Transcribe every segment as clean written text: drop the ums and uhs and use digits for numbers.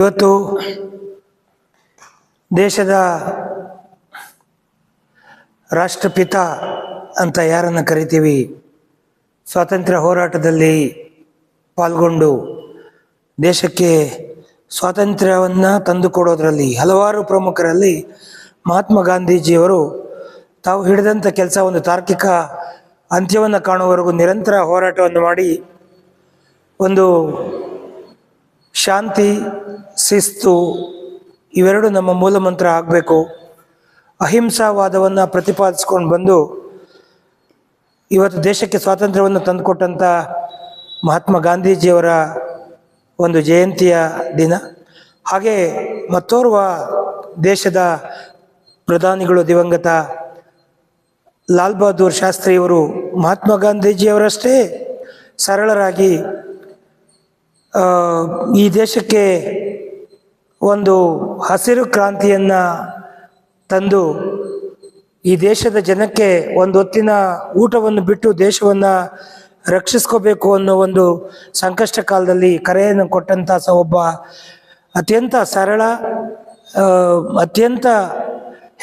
ಇವತ್ತು ದೇಶದ ರಾಷ್ಟ್ರಪಿತ ಅಂತ ಯಾರನ್ನು ಕರಿತೀವಿ, ಸ್ವಾತಂತ್ರ್ಯ ಹೋರಾಟದಲ್ಲಿ ಪಾಲ್ಗೊಂಡು ದೇಶಕ್ಕೆ ಸ್ವಾತಂತ್ರ್ಯವನ್ನು ತಂದುಕೊಡೋದರಲ್ಲಿ ಹಲವಾರು ಪ್ರಮುಖರಲ್ಲಿ ಮಹಾತ್ಮ ಗಾಂಧೀಜಿಯವರು ತಾವು ಹಿಡಿದಂಥ ಕೆಲಸ ಒಂದು ತಾರ್ಕಿಕ ಅಂತ್ಯವನ್ನು ಕಾಣುವವರೆಗೂ ನಿರಂತರ ಹೋರಾಟವನ್ನು ಮಾಡಿ ಒಂದು ಶಾಂತಿ, ಶಿಸ್ತು ಇವೆರಡು ನಮ್ಮ ಮೂಲ ಮಂತ್ರ ಆಗಬೇಕು. ಅಹಿಂಸಾವಾದವನ್ನು ಪ್ರತಿಪಾದಿಸ್ಕೊಂಡು ಬಂದು ಇವತ್ತು ದೇಶಕ್ಕೆ ಸ್ವಾತಂತ್ರ್ಯವನ್ನು ತಂದುಕೊಟ್ಟಂಥ ಮಹಾತ್ಮ ಗಾಂಧೀಜಿಯವರ ಒಂದು ಜಯಂತಿಯ ದಿನ. ಹಾಗೆ ಮತ್ತೋರ್ವ ದೇಶದ ಪ್ರಧಾನಿಗಳು ದಿವಂಗತ ಲಾಲ್ ಬಹದ್ದೂರ್ ಶಾಸ್ತ್ರಿಯವರು ಮಹಾತ್ಮ ಗಾಂಧೀಜಿಯವರಷ್ಟೇ ಸರಳರಾಗಿ ಈ ದೇಶಕ್ಕೆ ಒಂದು ಹಸಿರು ಕ್ರಾಂತಿಯನ್ನು ತಂದು ಈ ದೇಶದ ಜನಕ್ಕೆ ಒಂದು ಹೊತ್ತಿನ ಊಟವನ್ನು ಬಿಟ್ಟು ದೇಶವನ್ನು ರಕ್ಷಿಸ್ಕೋಬೇಕು ಅನ್ನೋ ಒಂದು ಸಂಕಷ್ಟ ಕಾಲದಲ್ಲಿ ಕರೆಯನ್ನು ಕೊಟ್ಟಂಥ ಒಬ್ಬ ಅತ್ಯಂತ ಸರಳ, ಅತ್ಯಂತ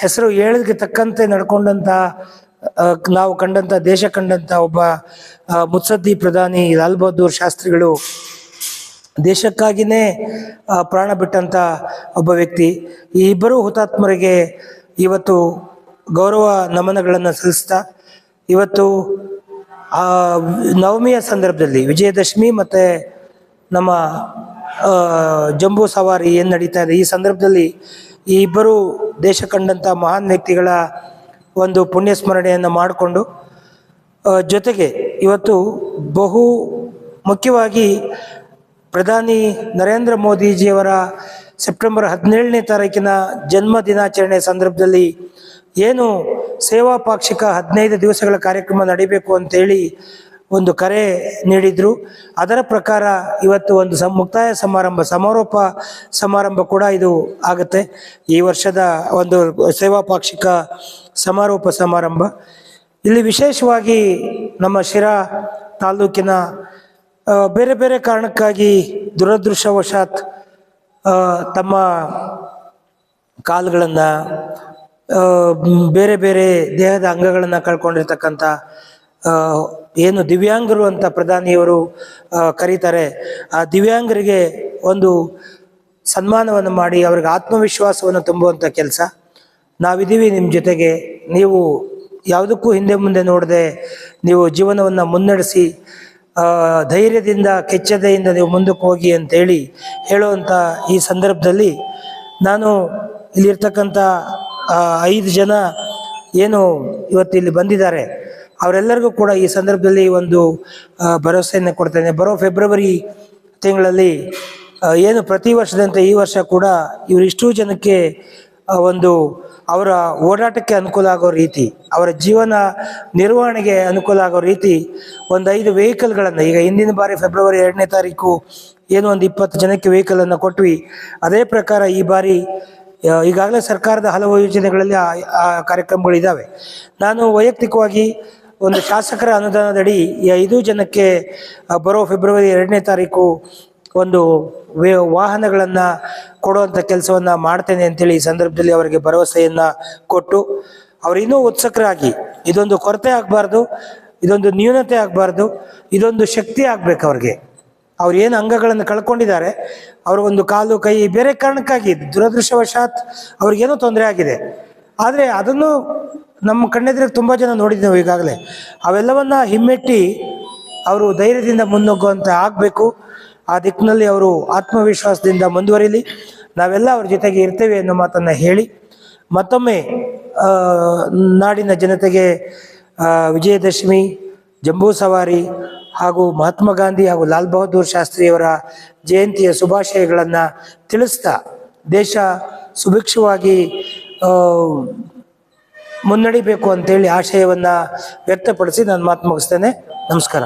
ಹೆಸರು ಹೇಳಿಕೆ ತಕ್ಕಂತೆ ನಡ್ಕೊಂಡಂಥ, ನಾವು ಕಂಡಂಥ, ದೇಶ ಕಂಡಂಥ ಒಬ್ಬ ಮುತ್ಸದ್ದಿ ಪ್ರಧಾನಿ ಲಾಲ್ ಬಹದ್ದೂರ್ ಶಾಸ್ತ್ರಿಗಳು ದೇಶಕ್ಕಾಗಿಯೇ ಪ್ರಾಣ ಬಿಟ್ಟಂಥ ಒಬ್ಬ ವ್ಯಕ್ತಿ. ಈ ಇಬ್ಬರು ಹುತಾತ್ಮರಿಗೆ ಇವತ್ತು ಗೌರವ ನಮನಗಳನ್ನು ಸಲ್ಲಿಸ್ತಾ, ಇವತ್ತು ನವಮಿಯ ಸಂದರ್ಭದಲ್ಲಿ ವಿಜಯದಶಮಿ ಮತ್ತು ನಮ್ಮ ಜಂಬೂ ಸವಾರಿ ಏನು ನಡೀತಾ ಇದೆ, ಈ ಸಂದರ್ಭದಲ್ಲಿ ಈ ಇಬ್ಬರು ದೇಶ ಕಂಡಂಥ ಮಹಾನ್ ವ್ಯಕ್ತಿಗಳ ಒಂದು ಪುಣ್ಯ ಸ್ಮರಣೆಯನ್ನು ಮಾಡಿಕೊಂಡು, ಜೊತೆಗೆ ಇವತ್ತು ಬಹು ಮುಖ್ಯವಾಗಿ ಪ್ರಧಾನಿ ನರೇಂದ್ರ ಮೋದಿಜಿಯವರ ಸೆಪ್ಟೆಂಬರ್ 17ನೇ ತಾರೀಕಿನ ಜನ್ಮ ದಿನಾಚರಣೆ ಸಂದರ್ಭದಲ್ಲಿ ಏನು ಸೇವಾ ಪಾಕ್ಷಿಕ 15 ದಿವಸಗಳ ಕಾರ್ಯಕ್ರಮ ನಡೀಬೇಕು ಅಂತೇಳಿ ಒಂದು ಕರೆ ನೀಡಿದರು. ಅದರ ಪ್ರಕಾರ ಇವತ್ತು ಒಂದು ಮುಕ್ತಾಯ ಸಮಾರಂಭ, ಸಮಾರೋಪ ಸಮಾರಂಭ ಕೂಡ ಇದು ಆಗುತ್ತೆ. ಈ ವರ್ಷದ ಒಂದು ಸೇವಾ ಪಾಕ್ಷಿಕ ಸಮಾರೋಪ ಸಮಾರಂಭ. ಇಲ್ಲಿ ವಿಶೇಷವಾಗಿ ನಮ್ಮ ಶಿರಾ ತಾಲೂಕಿನ ಬೇರೆ ಬೇರೆ ಕಾರಣಕ್ಕಾಗಿ ದುರದೃಷ್ಟವಶಾತ್ ತಮ್ಮ ಕಾಲುಗಳನ್ನು, ಬೇರೆ ಬೇರೆ ದೇಹದ ಅಂಗಗಳನ್ನು ಕಳ್ಕೊಂಡಿರ್ತಕ್ಕಂಥ ಏನು ದಿವ್ಯಾಂಗರು ಅಂತ ಪ್ರಧಾನಿಯವರು ಕರೀತಾರೆ, ಆ ದಿವ್ಯಾಂಗರಿಗೆ ಒಂದು ಸನ್ಮಾನವನ್ನು ಮಾಡಿ ಅವರಿಗೆ ಆತ್ಮವಿಶ್ವಾಸವನ್ನು ತುಂಬುವಂಥ ಕೆಲಸ. ನಾವಿದ್ದೀವಿ ನಿಮ್ಮ ಜೊತೆಗೆ, ನೀವು ಯಾವುದಕ್ಕೂ ಹಿಂದೆ ಮುಂದೆ ನೋಡದೆ ನೀವು ಜೀವನವನ್ನು ಮುನ್ನಡೆಸಿ ಧೈರ್ಯದಿಂದ, ಕೆಚ್ಚದೆಯಿಂದ ನೀವು ಮುಂದಕ್ಕೆ ಹೋಗಿ ಅಂತೇಳಿ ಹೇಳುವಂಥ ಈ ಸಂದರ್ಭದಲ್ಲಿ ನಾನು ಇಲ್ಲಿರ್ತಕ್ಕಂಥ 5 ಜನ ಏನು ಇವತ್ತಿಲ್ಲಿ ಬಂದಿದ್ದಾರೆ ಅವರೆಲ್ಲರಿಗೂ ಕೂಡ ಈ ಸಂದರ್ಭದಲ್ಲಿ ಒಂದು ಭರವಸೆಯನ್ನು ಕೊಡ್ತೇನೆ. ಬರೋ ಫೆಬ್ರವರಿ ತಿಂಗಳಲ್ಲಿ ಏನು ಪ್ರತಿ ವರ್ಷದಂತೆ ಈ ವರ್ಷ ಕೂಡ ಇವರಿಷ್ಟೂ ಜನಕ್ಕೆ ಒಂದು ಅವರ ಓಡಾಟಕ್ಕೆ ಅನುಕೂಲ ಆಗೋ ರೀತಿ, ಅವರ ಜೀವನ ನಿರ್ವಹಣೆಗೆ ಅನುಕೂಲ ಆಗೋ ರೀತಿ ಒಂದು 5 ವೆಹಿಕಲ್ಗಳನ್ನು, ಈಗ ಹಿಂದಿನ ಬಾರಿ ಫೆಬ್ರವರಿ 2ನೇ ತಾರೀಕು ಏನು ಒಂದು 20 ಜನಕ್ಕೆ ವೆಹಿಕಲನ್ನು ಕೊಟ್ವಿ, ಅದೇ ಪ್ರಕಾರ ಈ ಬಾರಿ ಈಗಾಗಲೇ ಸರ್ಕಾರದ ಹಲವು ಯೋಜನೆಗಳಲ್ಲಿ ಆ ಕಾರ್ಯಕ್ರಮಗಳಿದ್ದಾವೆ. ನಾನು ವೈಯಕ್ತಿಕವಾಗಿ ಒಂದು ಶಾಸಕರ ಅನುದಾನದಡಿ ಈ 5 ಜನಕ್ಕೆ ಬರೋ ಫೆಬ್ರವರಿ 2ನೇ ತಾರೀಕು ಒಂದು ವಾಹನಗಳನ್ನು ಕೊಡುವಂಥ ಕೆಲಸವನ್ನು ಮಾಡ್ತೇನೆ ಅಂತೇಳಿ ಈ ಸಂದರ್ಭದಲ್ಲಿ ಅವರಿಗೆ ಭರವಸೆಯನ್ನು ಕೊಟ್ಟು, ಅವರು ಇನ್ನೂ ಉತ್ಸುಕರಾಗಿ, ಇದೊಂದು ಕೊರತೆ ಆಗಬಾರ್ದು, ಇದೊಂದು ನ್ಯೂನತೆ ಆಗಬಾರ್ದು, ಇದೊಂದು ಶಕ್ತಿ ಆಗಬೇಕು ಅವ್ರಿಗೆ. ಅವ್ರು ಏನು ಅಂಗಗಳನ್ನು ಕಳ್ಕೊಂಡಿದ್ದಾರೆ, ಅವ್ರಿಗೊಂದು ಕಾಲು ಕೈ ಬೇರೆ ಕಾರಣಕ್ಕಾಗಿ ದುರದೃಷ್ಟವಶಾತ್ ಅವ್ರಿಗೇನೋ ತೊಂದರೆ ಆಗಿದೆ, ಆದರೆ ಅದನ್ನು ನಮ್ಮ ಕಣ್ಣೆದುರಿಗೆ ತುಂಬ ಜನ ನೋಡಿದ್ದೇವೆ ಈಗಾಗಲೇ. ಅವೆಲ್ಲವನ್ನು ಹಿಮ್ಮೆಟ್ಟಿ ಅವರು ಧೈರ್ಯದಿಂದ ಮುನ್ನುಗ್ಗುವಂತೆ ಆಗಬೇಕು. ಆ ದಿಕ್ಕಿನಲ್ಲಿ ಅವರು ಆತ್ಮವಿಶ್ವಾಸದಿಂದ ಮುಂದುವರಿಲಿ. ನಾವೆಲ್ಲ ಅವ್ರ ಜೊತೆಗೆ ಇರ್ತೇವೆ ಅನ್ನೋ ಮಾತನ್ನು ಹೇಳಿ, ಮತ್ತೊಮ್ಮೆ ನಾಡಿನ ಜನತೆಗೆ ವಿಜಯದಶಮಿ, ಜಂಬೂ ಸವಾರಿ ಹಾಗೂ ಮಹಾತ್ಮ ಗಾಂಧಿ ಹಾಗೂ ಲಾಲ್ ಬಹದ್ದೂರ್ ಶಾಸ್ತ್ರಿಯವರ ಜಯಂತಿಯ ಶುಭಾಶಯಗಳನ್ನು ತಿಳಿಸ್ತಾ, ದೇಶ ಸುಭಿಕ್ಷವಾಗಿ ಮುನ್ನಡಿಬೇಕು ಅಂತೇಳಿ ಆಶಯವನ್ನು ವ್ಯಕ್ತಪಡಿಸಿ ನಾನು ಮಾತು ಮುಗಿಸ್ತೇನೆ. ನಮಸ್ಕಾರ.